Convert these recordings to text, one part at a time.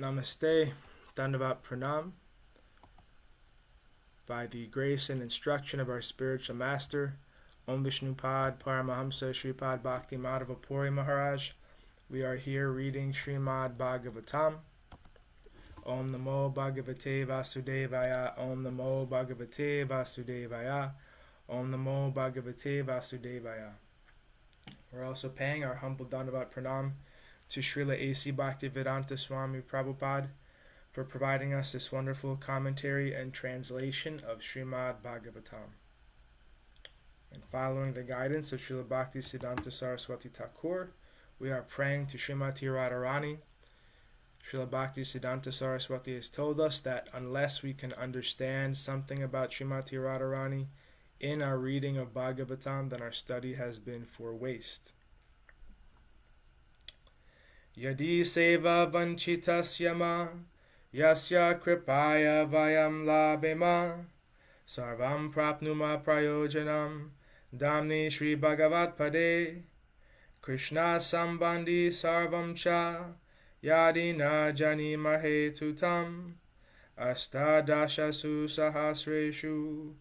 Namaste, Dandavat Pranam. By the grace and instruction of our spiritual master, Om Vishnupad Paramahamsa Śrīpad Bhakti Madhava Puri Mahārāja, we are here reading Śrīmad Bhāgavatam. Om Namo Bhagavate Vasudevaya, Om Namo Bhagavate Vasudevaya, Om Namo Bhagavate Vasudevaya. We're also paying our humble Dandavat Pranam to Srila A.C. Bhaktivedanta Swami Prabhupada for providing us this wonderful commentary and translation of Śrīmad Bhāgavatam. And following the guidance of Srila Bhaktisiddhanta Saraswati Thakur, we are praying to Srimati Radharani. Srila Bhaktisiddhanta Saraswati has told us that unless we can understand something about Srimati Radharani in our reading of Bhagavatam, then our study has been for waste. Yadi seva vanchitasya ma, yasya kripaya vayam labema, sarvam prapnuma prayojanam, damni Shri Bhagavat Pade, Kṛṣṇa sambandhi sarvam cha, yadi na jani mahe tutam, astadashasu sahasreshu,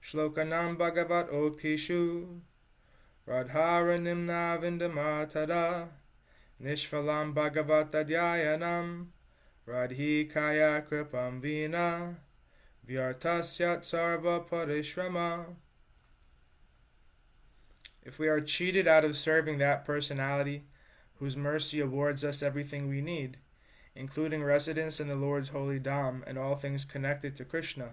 shlokanam Bhagavat oktishu, radharanimna vindamatada, Nishvalam Bhagavat Adhyayanam, Radhikaya Kripam Vina, Vyartasyat Sarva Parishrama. If we are cheated out of serving that personality whose mercy awards us everything we need, including residence in the Lord's holy Dham and all things connected to Kṛṣṇa,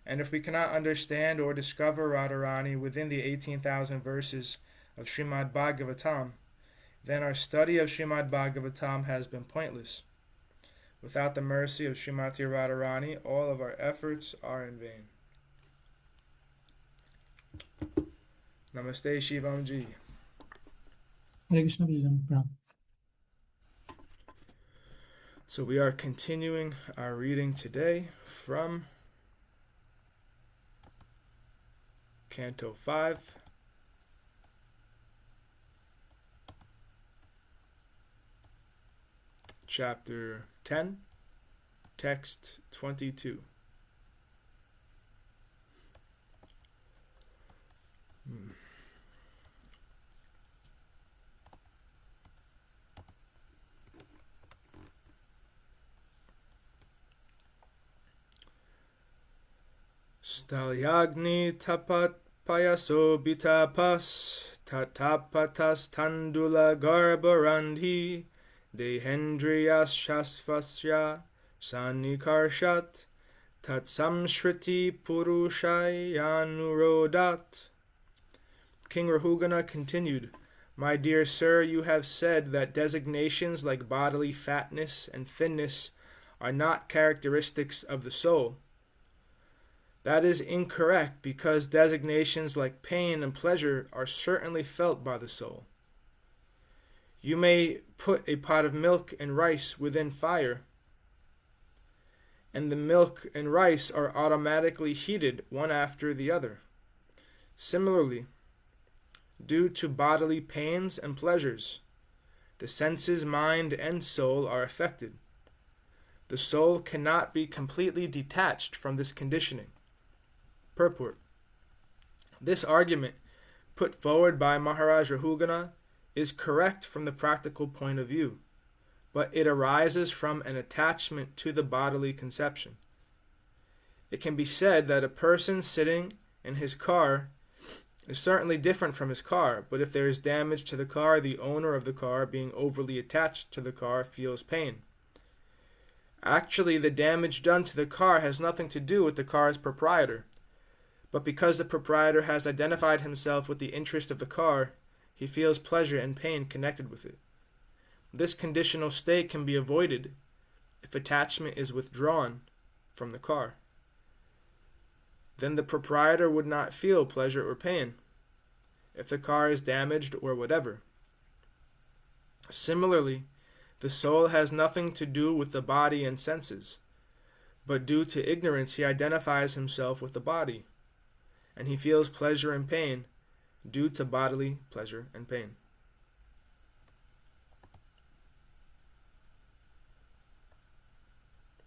and if we cannot understand or discover Radharani within the 18,000 verses of Śrīmad Bhāgavatam, then our study of Śrīmad Bhāgavatam has been pointless. Without the mercy of Srimati Radharani, all of our efforts are in vain. Namaste Shivam-ji. Hare Krishna, Pranam. So we are continuing our reading today from Canto 5. Chapter 10, text 22. Stalyagni tapat payaso bitapas tatapatas tandula garbarandhi Dehendriyas shasvasya sanikarshat tatsamshriti purushayanurodat. King Rahūgaṇa continued, My dear sir, you have said that designations like bodily fatness and thinness are not characteristics of the soul. That is incorrect, because designations like pain and pleasure are certainly felt by the soul. You may put a pot of milk and rice within fire, and the milk and rice are automatically heated one after the other. Similarly, due to bodily pains and pleasures, the senses, mind, and soul are affected. The soul cannot be completely detached from this conditioning. Purport. This argument, put forward by Mahārāja Rahūgaṇa, is correct from the practical point of view, but it arises from an attachment to the bodily conception. It can be said that a person sitting in his car is certainly different from his car, but if there is damage to the car, the owner of the car, being overly attached to the car, feels pain. Actually, the damage done to the car has nothing to do with the car's proprietor, but because the proprietor has identified himself with the interest of the car, he feels pleasure and pain connected with it. This conditional state can be avoided if attachment is withdrawn from the car. Then the proprietor would not feel pleasure or pain if the car is damaged or whatever. Similarly, the soul has nothing to do with the body and senses, but due to ignorance he identifies himself with the body, and he feels pleasure and pain due to bodily pleasure and pain.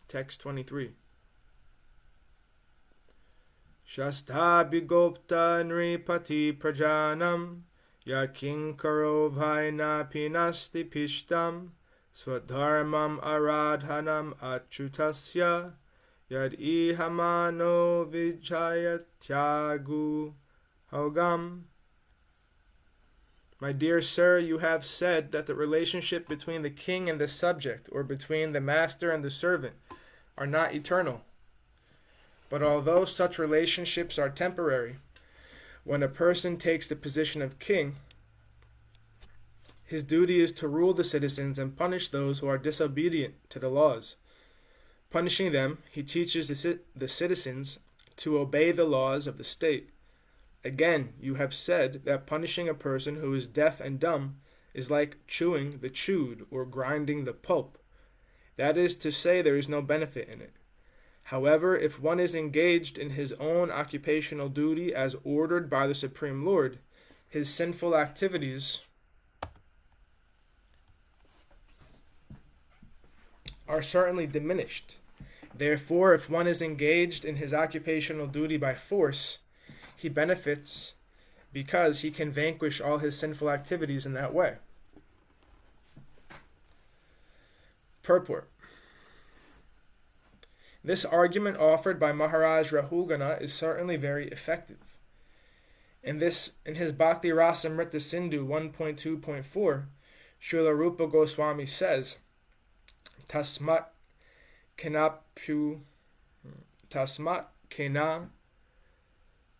Text 23. Shasta bigopta nripati prajanam yakinkaro vaina pinasti pishtam swadharmam aradhanam achutasya yad ihamano vijayatyagu hogam. My dear sir, you have said that the relationship between the king and the subject, or between the master and the servant, are not eternal. But although such relationships are temporary, when a person takes the position of king, his duty is to rule the citizens and punish those who are disobedient to the laws. Punishing them, he teaches the citizens to obey the laws of the state. Again, you have said that punishing a person who is deaf and dumb is like chewing the chewed or grinding the pulp. That is to say, there is no benefit in it. However, if one is engaged in his own occupational duty as ordered by the Supreme Lord, his sinful activities are certainly diminished. Therefore, if one is engaged in his occupational duty by force, he benefits because he can vanquish all his sinful activities in that way. Purport. This argument offered by Mahārāja Rahūgaṇa is certainly very effective. In his Bhakti Rasamrita Sindhu 1.2.4, Srila Rupa Goswami says, Tasmat kena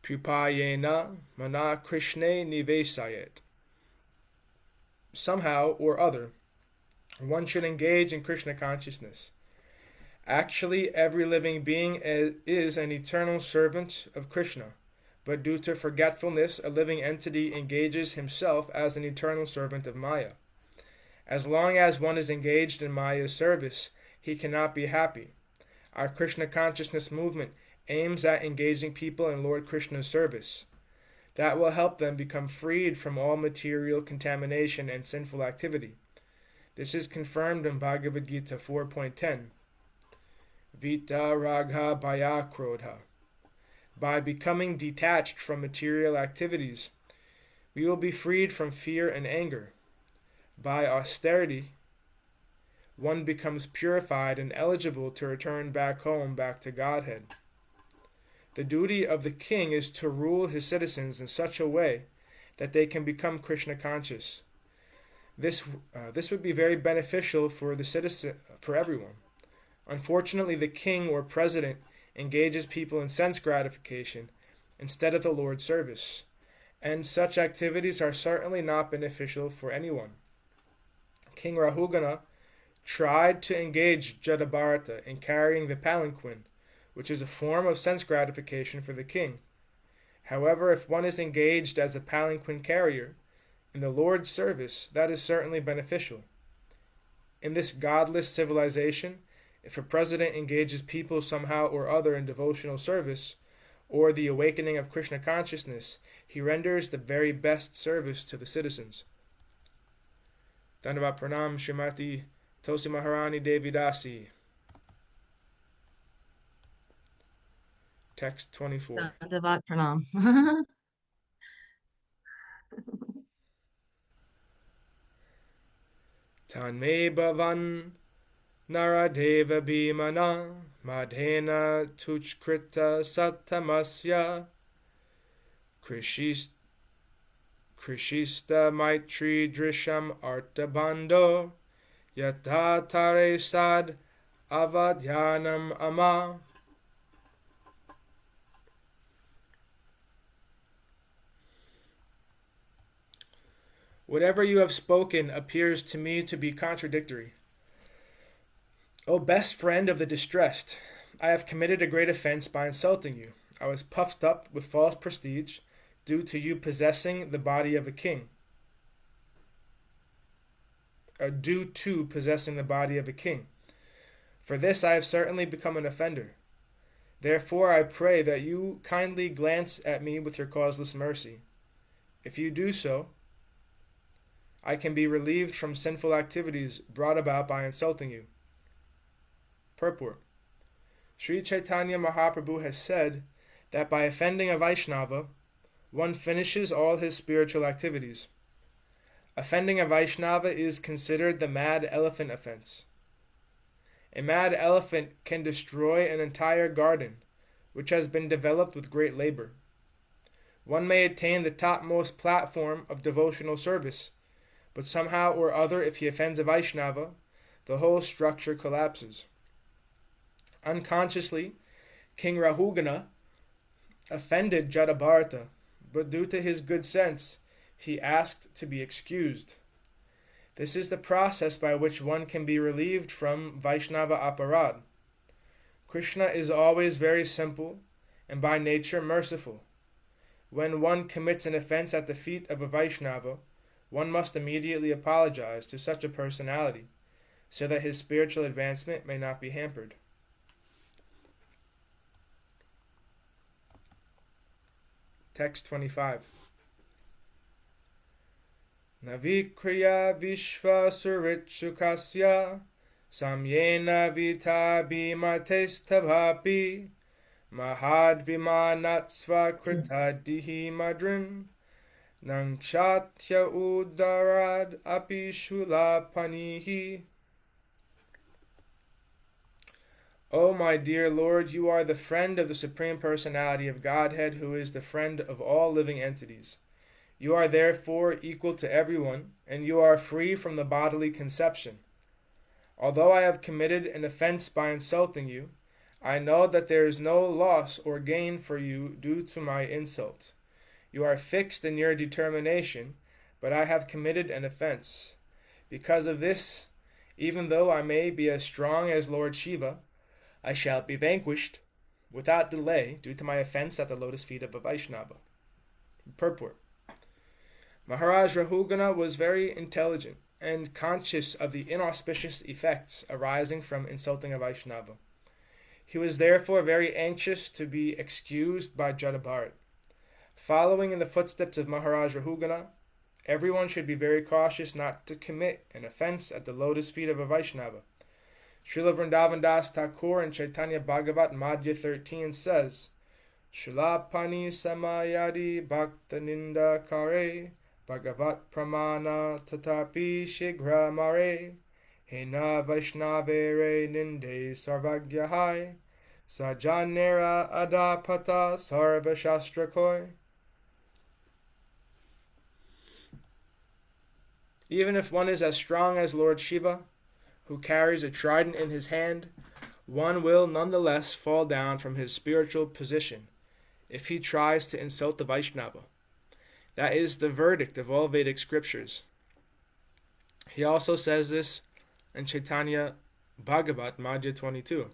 pupayena mana Kṛṣṇa nivesayet. Somehow or other, one should engage in Kṛṣṇa consciousness. Actually, every living being is an eternal servant of Kṛṣṇa, but due to forgetfulness, a living entity engages himself as an eternal servant of Maya. As long as one is engaged in Maya's service, he cannot be happy. Our Kṛṣṇa consciousness movement aims at engaging people in Lord Kṛṣṇa's service. That will help them become freed from all material contamination and sinful activity. This is confirmed in Bhagavad Gita 4.10. Vita ragha bhaya krodha. By becoming detached from material activities, we will be freed from fear and anger. By austerity, one becomes purified and eligible to return back home, back to Godhead. The duty of the king is to rule his citizens in such a way that they can become Kṛṣṇa conscious. This would be very beneficial for everyone. Unfortunately, the king or president engages people in sense gratification instead of the Lord's service, and such activities are certainly not beneficial for anyone. King Rahūgaṇa tried to engage Jaḍa Bharata in carrying the palanquin, which is a form of sense gratification for the king. However, if one is engaged as a palanquin carrier in the Lord's service, that is certainly beneficial. In this godless civilization, if a president engages people somehow or other in devotional service, or the awakening of Kṛṣṇa consciousness, he renders the very best service to the citizens. Dhanavad Pranam Srimati Tosi Maharani Devi Dasi. Text 24. Dhanavad Pranam. Tanme Bhavan Naradeva Bhimana Madhena Tuchkrita Satamasya Kṛṣista Maitri Drisham Artabando Yata Tare Sad Avadhyanam Ama. Whatever you have spoken appears to me to be contradictory. O best friend of the distressed, I have committed a great offense by insulting you. I was puffed up with false prestige due to you possessing the body of a king. Due to possessing the body of a king. For this I have certainly become an offender. Therefore I pray that you kindly glance at me with your causeless mercy. If you do so, I can be relieved from sinful activities brought about by insulting you. Purport. Sri Chaitanya Mahaprabhu has said that by offending a Vaishnava, one finishes all his spiritual activities. Offending a Vaishnava is considered the mad elephant offense. A mad elephant can destroy an entire garden, which has been developed with great labor. One may attain the topmost platform of devotional service, but somehow or other, if he offends a Vaishnava, the whole structure collapses. Unconsciously, King Rahūgaṇa offended Jaḍa Bharata, but due to his good sense, he asked to be excused. This is the process by which one can be relieved from Vaishnava aparad. Kṛṣṇa is always very simple and by nature merciful. When one commits an offense at the feet of a Vaishnava, one must immediately apologize to such a personality, so that his spiritual advancement may not be hampered. Text 25. Navikriya vishva suritshukasya samyena vita bhimatestavapi mahadvimanatsva kritadihi madrin nangshatya udarad api shulapanihi. O my dear Lord, you are the friend of the Supreme Personality of Godhead, who is the friend of all living entities. You are therefore equal to everyone, and you are free from the bodily conception. Although I have committed an offense by insulting you, I know that there is no loss or gain for you due to my insult. You are fixed in your determination, but I have committed an offense. Because of this, even though I may be as strong as Lord Shiva, I shall be vanquished without delay due to my offense at the lotus feet of a Vaishnava. Purport. Mahārāja Rahūgaṇa was very intelligent and conscious of the inauspicious effects arising from insulting a Vaishnava. He was therefore very anxious to be excused by Jaḍa Bharata. Following in the footsteps of Mahārāja Rahūgaṇa, everyone should be very cautious not to commit an offense at the lotus feet of a Vaishnava. Srila Vrindavan Das Thakur in Chaitanya Bhagavat Madhya 13 says, Shulapani samayadi bhakta ninda kare Bhagavat pramana tatapi shigra mare Hena Vaiṣṇavere ninde sarvagyahai Sajanera adapata sarva shastrakoi. Even if one is as strong as Lord Shiva, who carries a trident in his hand, one will nonetheless fall down from his spiritual position if he tries to insult the Vaishnava. That is the verdict of all Vedic scriptures. He also says this in Chaitanya Bhagavat Madhya 22.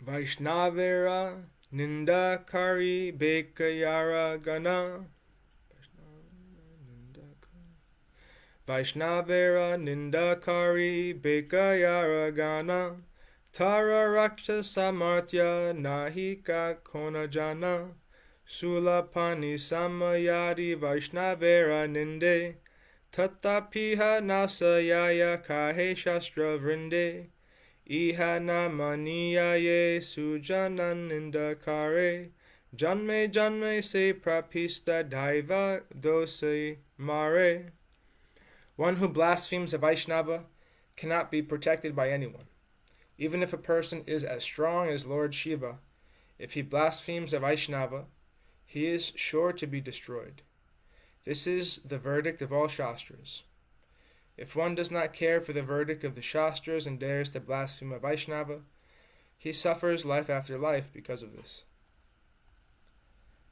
Vaiṣṇavera nindakari bekayara gana Vaiṣṇavera nindakari bekayara gana Tara raksha samartya nahika kona jana Sulapani samayadi Vaiṣṇavera ninde Tatapiha nasayaya kahe shastra vrinde Iha namaniyaye sujananindakare Janme janme se prapista daiva dosai mare. One who blasphemes a Vaishnava cannot be protected by anyone. Even if a person is as strong as Lord Shiva, if he blasphemes a Vaishnava, he is sure to be destroyed. This is the verdict of all Shastras. If one does not care for the verdict of the Shastras and dares to blaspheme a Vaishnava, he suffers life after life because of this.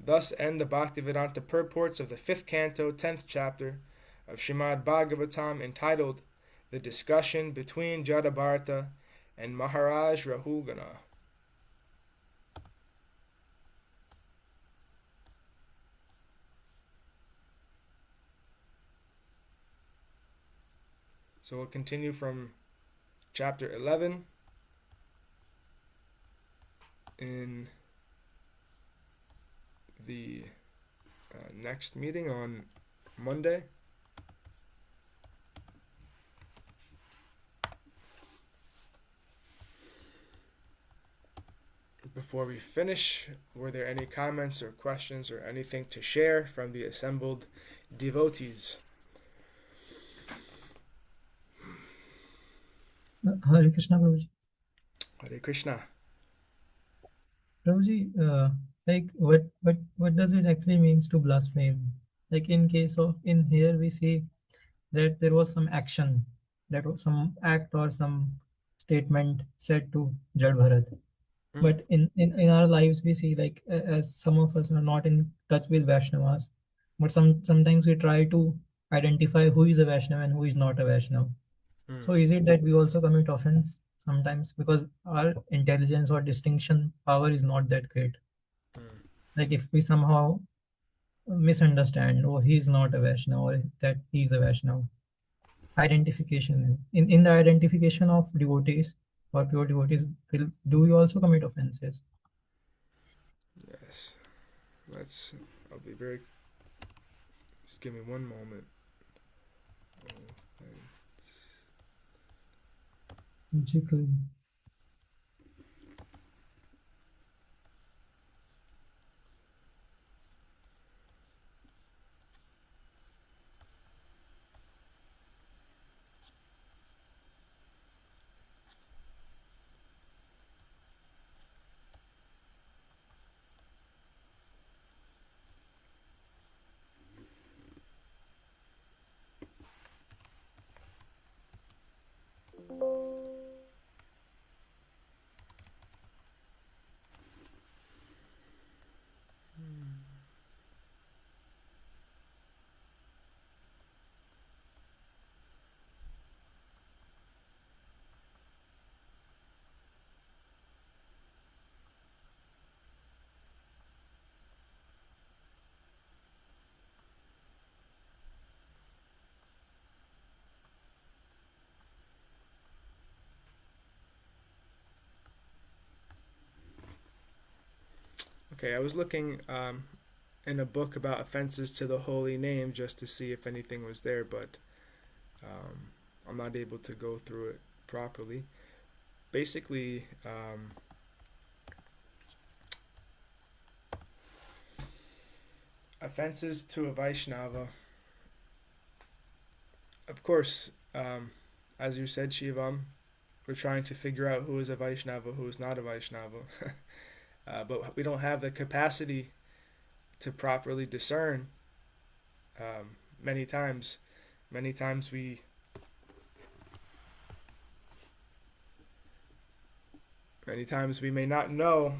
Thus end the Bhaktivedanta purports of the 5th canto, 10th chapter of Śrīmad Bhāgavatam, entitled The Discussion Between Jaḍa Bharata and Mahārāja Rahūgaṇa. So we'll continue from chapter 11 in the next meeting on Monday. Before we finish, were there any comments or questions or anything to share from the assembled devotees? Hare Krishna, Prabhuji. Hare Krishna. Prabhuji, like what does it actually means to blaspheme? Like in case of in here we see that there was some action, that was some act or some statement said to Jad Bharat. But in our lives we see like as some of us are not in touch with Vaishnavas, but sometimes we try to identify who is a Vaishnava and who is not a Vaishnava. So is it that we also commit offense sometimes because our intelligence or distinction power is not that great? Like if we somehow misunderstand, oh, he's not a Vaishnava or that he's a Vaishnava. Identification. In the identification of devotees or pure devotees, do we also commit offenses? Yes. I'll be very... Just give me one moment. Okay, I was looking in a book about offenses to the holy name just to see if anything was there, but I'm not able to go through it properly. Basically, offenses to a Vaishnava. Of course, as you said, Shivam, we're trying to figure out who is a Vaishnava, who is not a Vaishnava. But we don't have the capacity to properly discern. Many times we may not know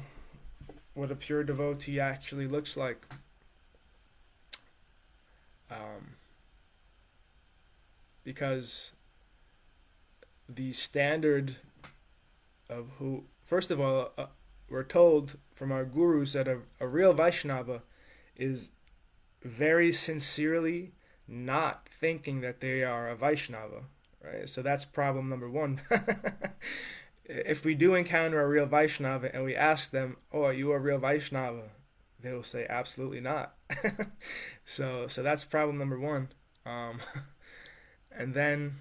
what a pure devotee actually looks like. Because the standard of who, first of all, we're told from our gurus that a real Vaishnava is very sincerely not thinking that they are a Vaishnava, right? So that's problem number one. If we do encounter a real Vaishnava and we ask them, "Oh, are you a real Vaishnava?" they will say, "Absolutely not." So that's problem number one. And then,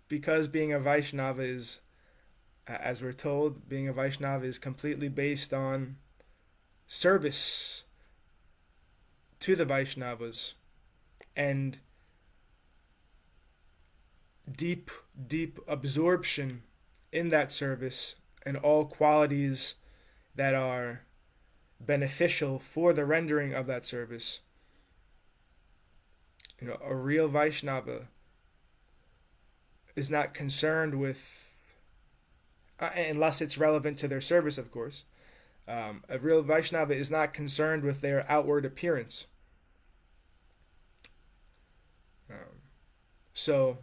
because being a Vaishnava is, as we're told, being a Vaishnava is completely based on service to the Vaishnavas and deep absorption in that service and all qualities that are beneficial for the rendering of that service. A real Vaishnava is not concerned with, unless it's relevant to their service, of course. A real Vaishnava is not concerned with their outward appearance. So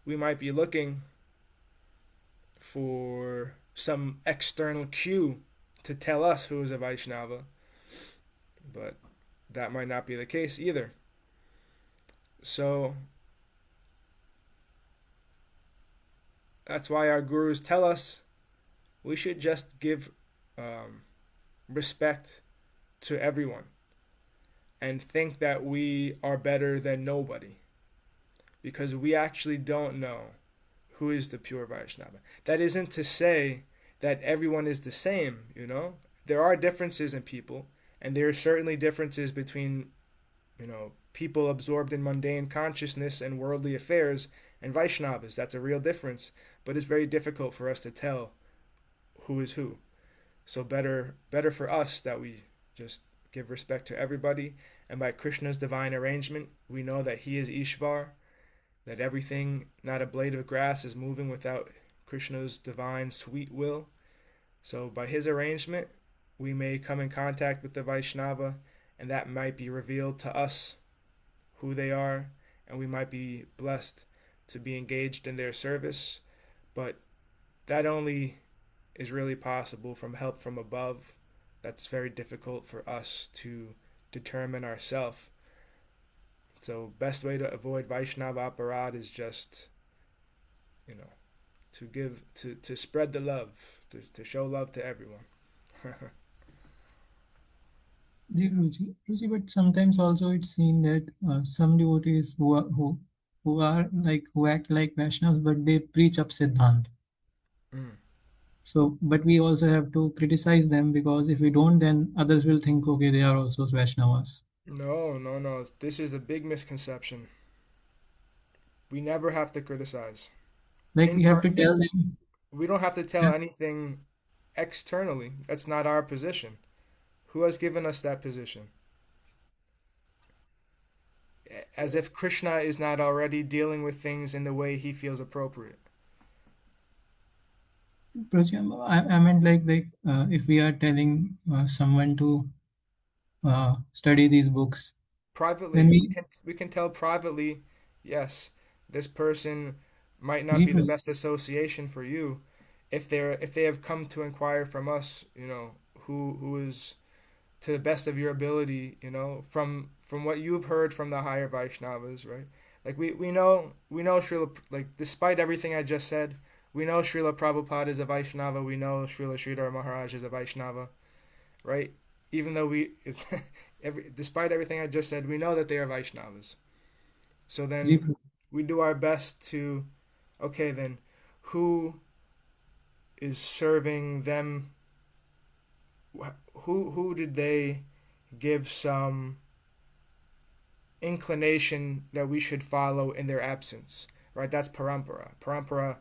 we might be looking for some external cue to tell us who is a Vaishnava, but that might not be the case either. So that's why our gurus tell us we should just give um, respect to everyone and think that we are better than nobody because we actually don't know who is the pure Vaishnava. That isn't to say that everyone is the same, you know? There are differences in people, and there are certainly differences between, people absorbed in mundane consciousness and worldly affairs and Vaishnavas. That's a real difference, but it's very difficult for us to tell who is who. So better for us that we just give respect to everybody, and by Krishna's divine arrangement, we know that he is Ishvar, that everything, not a blade of grass, is moving without Krishna's divine sweet will. So by his arrangement, we may come in contact with the Vaishnava, and that might be revealed to us who they are, and we might be blessed to be engaged in their service. But that only is really possible from help from above. That's very difficult for us to determine ourselves. So best way to avoid Vaishnava aparad is just, you know, to spread the love, to show love to everyone. Ji, Ruchi, Ruchi, but sometimes also it's seen that some devotees who act like Vaishnavas, but they preach up Siddhant. Mm. So, but we also have to criticize them because if we don't, then others will think, okay, they are also Vaishnavas. No, no, no. This is a big misconception. We never have to criticize. Like we have Inter to tell them. we don't have to tell Yeah, anything externally. That's not our position. Who has given us that position? As if Krishna is not already dealing with things in the way he feels appropriate. Ruchi, I meant like if we are telling someone to study these books, then Privately, we we. can tell privately, yes, this person might not Ji, be the best association for you. If they have come to inquire from us, who is to the best of your ability, from what you've heard from the higher Vaishnavas, right? Like we know Srila, like, despite everything I just said, we know Srila Prabhupada is a Vaishnava, we know Srila Sridhar Maharaj is a Vaishnava, right? Even though despite everything I just said, we know that they are Vaishnavas. So Ji, then we do our best to, okay, then who is serving them? Who did they give some inclination that we should follow in their absence? Right? That's parampara. Parampara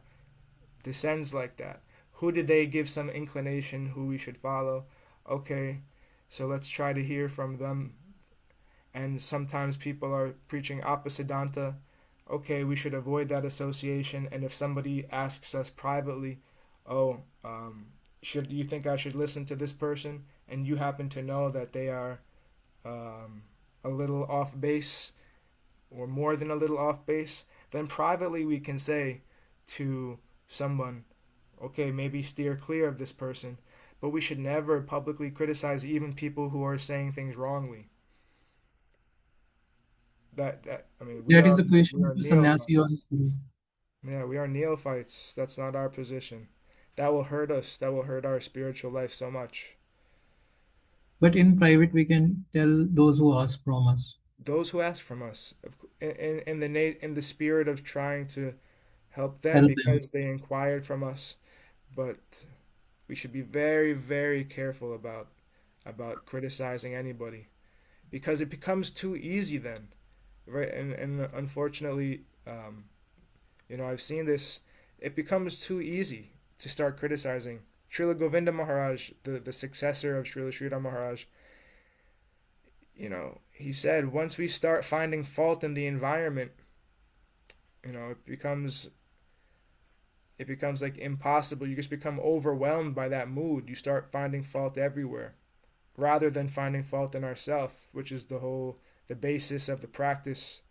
descends like that. Who did they give some inclination who we should follow? Okay, so let's try to hear from them. And sometimes people are preaching opposiddhanta. Okay, we should avoid that association. And if somebody asks us privately, oh, should you think I should listen to this person? And you happen to know that they are um, a little off base or more than a little off base, then privately we can say to someone, okay, maybe steer clear of this person. But we should never publicly criticize even people who are saying things wrongly. That I mean, we that is are the we question are to sannyasi or neophytes. guru. Yeah, we are neophytes. That's not our position. That will hurt us. That will hurt our spiritual life so much. But in private, we can tell those who ask from us, Those who ask from us, in the spirit of trying to help them help them. because they inquired from us, but we should be very, very careful about criticizing anybody because it becomes too easy then, right? And unfortunately, I've seen this. It becomes too easy to start criticizing. Srila Govinda Maharaj, the successor of Srila Sridhar Maharaj, he said once we start finding fault in the environment, it becomes like impossible. You just become overwhelmed by that mood. You start finding fault everywhere, rather than finding fault in ourself, which is the basis of the practice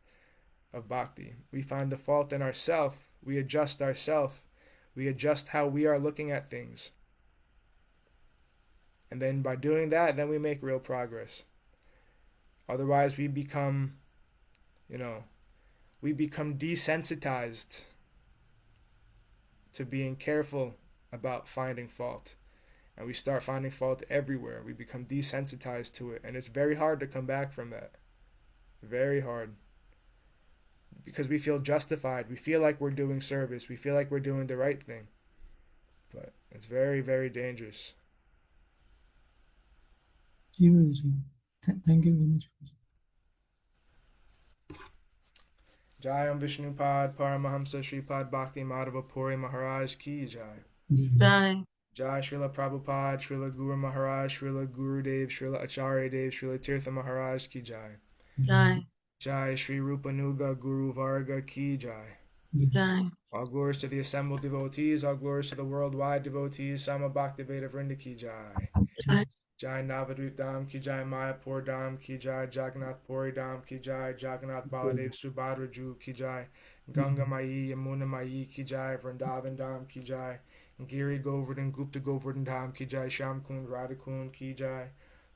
of bhakti. We find the fault in ourself. We adjust ourself. We adjust how we are looking at things. And then by doing that, then we make real progress. Otherwise, we become, you know, we become desensitized to being careful about finding fault. And we start finding fault everywhere. We become desensitized to it. And it's very hard to come back from that. Very hard. Because we feel justified. We feel like we're doing service. We feel like we're doing the right thing. But it's very, very dangerous. Thank you very much. Jai Om Vishnupad Paramahamsa Shripad Bhakti Madhava Puri Maharaj Ki Jai. Jai. Jai Srila Prabhupada, Srila Guru Maharaj, Srila Gurudev, Srila Acharya Dev, Srila Tirtha Maharaj Ki Jai. Jai. Jai Sri Rupanuga Guru Varga Ki Jai. Jai. All glories to the assembled devotees, all glories to the worldwide devotees, Sama Bhakti Veda Vrinda Ki Jai. Jai. Jai Navadvip Dham Ki Jai, Mayapur Dham Ki Jai, Jagannath Puri Dham Ki Jai, Jagannath Baladev Subhadra Ju Ki Jai, Ganga Mai, Yamuna Mai Ki Jai, Vrindavan Dham Ki Jai, Giri Govardhan Gupta Govardhan Dham Ki Jai, Sham Kund Radha Kund Ki Jai,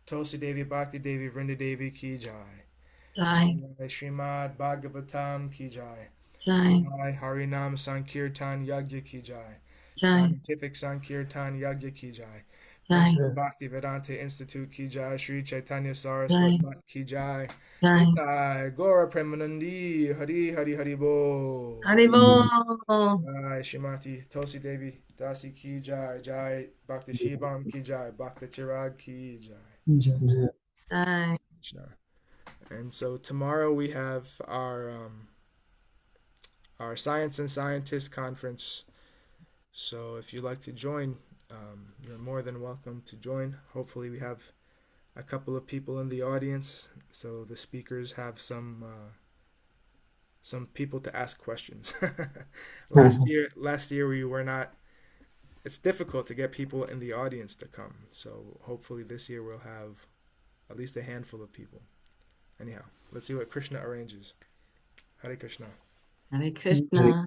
Tulsi Devi Bhakti Devi Vrinda Devi Ki Jai. Jai. Śrīmad Bhāgavatam Ki Jai. Jai. Jai Harinam Sankirtan Yagya Ki Jai. Jai. Scientific Sankirtan Yagya Ki Jai. Jai. Principal Bhakti Vedanta Institute Ki Jai. Sri Chaitanya Saraswati Mat Ki Jai. Jai. Nitai Gaura Premanandi Hari Hari Hari Bo. Haribol. Jai Shrimati Tulsi Devi Dasi Ki Jai. Jai Bhakti Shivam Ki Jai. Bhakti Chirag Ki Jai. Jai. Kṛṣṇa. And so tomorrow we have our Science and Scientists Conference. So if you'd like to join, you're more than welcome to join. Hopefully we have a couple of people in the audience, so the speakers have some people to ask questions. Last year we were not. It's difficult to get people in the audience to come. So hopefully this year we'll have at least a handful of people. Anyhow, let's see what Kṛṣṇa arranges. Hare Kṛṣṇa. Hare Kṛṣṇa.